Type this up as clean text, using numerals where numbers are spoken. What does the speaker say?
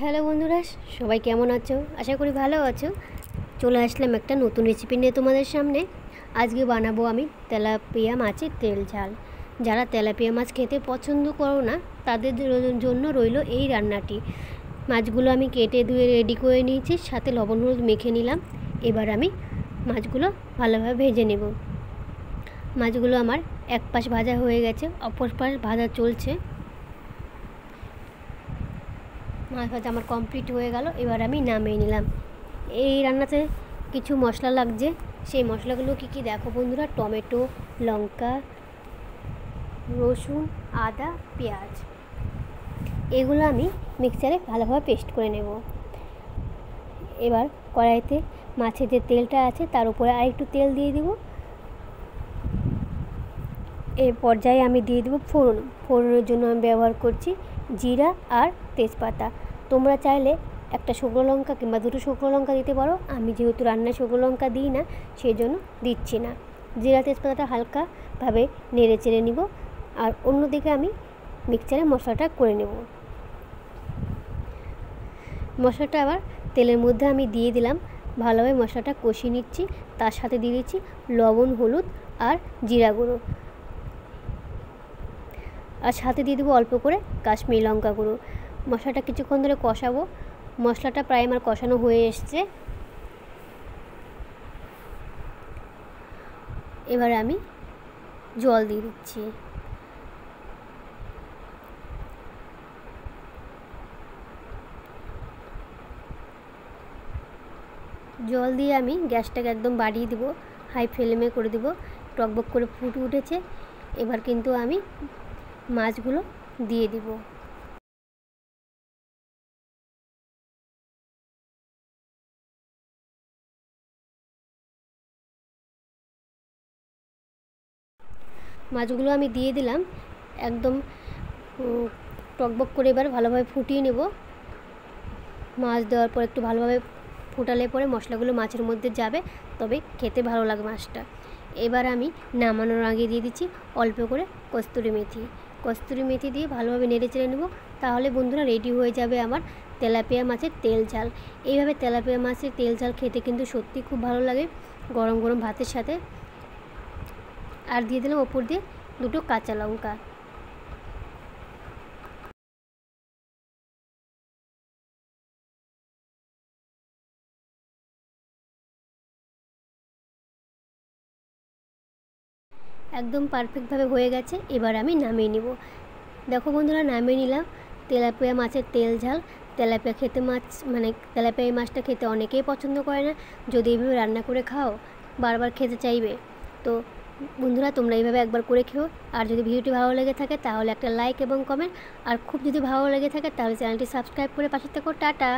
Hello বন্ধুরা, সবাই কেমন আছো? আশা করি ভালো আছো। চলে আসলাম একটা নতুন রেসিপি নিয়ে তোমাদের সামনে। আজকে বানাবো আমি তেলাপিয়া মাছের তেল ঝাল। যারা তেলাপিয়া মাছ খেতে পছন্দ করো না তাদের জন্য রইল এই রান্নাটি। মাছগুলো আমি কেটে ধুয়ে রেডি করে নিয়েছি, সাথে লবণ হলুদ মেখে নিলাম। এবার আমি মাছগুলো ভালোভাবে ভেজে নেব। মাছগুলো আমার এক পাশ ভাজা হয়ে গেছে, অপর পাশ ভাজা চলছে। মাছ ভাজা আমার কমপ্লিট হয়ে গেল। এবার আমি নামিয়ে নিলাম। এই রান্নাতে কিছু মশলা লাগছে, সেই মশলাগুলো কি কি দেখো বন্ধুরা। টমেটো, লঙ্কা, রসুন, আদা, পেঁয়াজ, এগুলো আমি মিক্সারে ভালোভাবে পেস্ট করে নেব। এবার কড়াইতে মাছের যে তেলটা আছে তার উপরে আরেকটু তেল দিয়ে দেব। এই পর্যায়ে আমি দিয়ে দেবো ফোড়ন। ফোড়নের জন্য আমি ব্যবহার করছি জিরা আর তেজপাতা। তোমরা চাইলে একটা শুকনো লঙ্কা কিংবা দুটো শুকনো লঙ্কা দিতে পারো। আমি যেহেতু রান্নায় শুকনো লঙ্কা দিই না, সেই জন্য দিচ্ছি না। জিরা তেজপাতাটা হালকাভাবে নেড়ে চেড়ে নিব, আর অন্যদিকে আমি মিক্সচারে মশলাটা করে নেব। মশলাটা আবার তেলের মধ্যে আমি দিয়ে দিলাম, ভালোভাবে মশলাটা কষিয়ে নিচ্ছি। তার সাথে দিয়ে দিচ্ছি লবণ, হলুদ আর জিরা গুঁড়ো, আর সাথে দিয়ে দেবো অল্প করে কাশ্মীরি লঙ্কা গুঁড়ো। মশলাটা কিছুক্ষণ ধরে কষাবো। মশলাটা প্রায় আমার কষানো হয়ে এসছে। এবার আমি জল দিয়ে দিচ্ছি। জল দিয়ে আমি গ্যাসটাকে একদম বাড়িয়ে দেবো, হাই ফ্লেমে করে দেবো। টকবক করে ফুটে উঠেছে। এবার কিন্তু আমি মাছগুলো দিয়ে দিব। মাছগুলো আমি দিয়ে দিলাম একদম টকবক করে। এবার ভালোভাবে ফুটিয়ে নেব। মাছ দেওয়ার পর একটু ভালোভাবে ফুটালে পরে মশলাগুলো মাছের মধ্যে যাবে, তবে খেতে ভালো লাগে মাছটা। এবার আমি নামানোর আগে দিয়ে দিচ্ছি অল্প করে কস্তুরি মেথি। কস্তুরি মেথি দিয়ে ভালোভাবে নেড়ে চেড়ে নেব। তাহলে বন্ধুরা রেডি হয়ে যাবে আমার তেলাপিয়া মাছের তেল ঝাল। এইভাবে তেলাপিয়া মাছের তেল ঝাল খেতে কিন্তু সত্যি খুব ভালো লাগে গরম গরম ভাতের সাথে। আর দিয়ে দিলাম ওপর দিয়ে দুটো কাঁচা লঙ্কা। একদম পারফেক্টভাবে হয়ে গেছে। এবার আমি নামিয়ে নিব। দেখো বন্ধুরা, নামিয়ে নিলাম তেলাপিয়া মাছের তেল ঝাল। তেলাপিয়া খেতে তেলাপিয়া মাছটা খেতে অনেকেই পছন্দ করে না। যদি এইভাবে রান্না করে খাও বারবার খেতে চাইবে। তো বন্ধুরা, তোমরা এইভাবে একবার করে খেও। আর যদি ভিডিওটি ভালো লেগে থাকে তাহলে একটা লাইক এবং কমেন্ট, আর খুব যদি ভালো লেগে থাকে তাহলে চ্যানেলটি সাবস্ক্রাইব করে পাশে থেকো। টাটা।